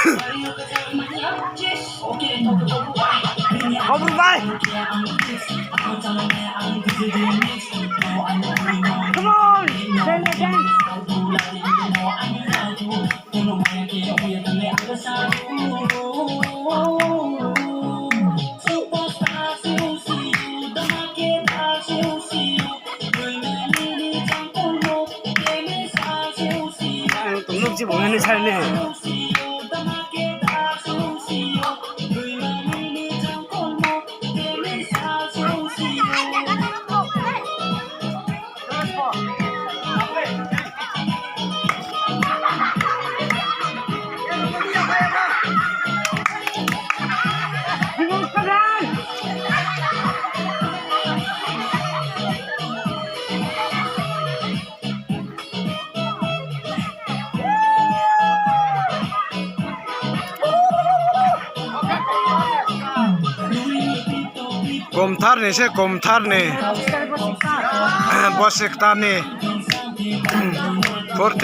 Come on, bye. Come on, dance again. 동력지 보면은 살네. Komtarne se komtarne. Bosektarne. Forte.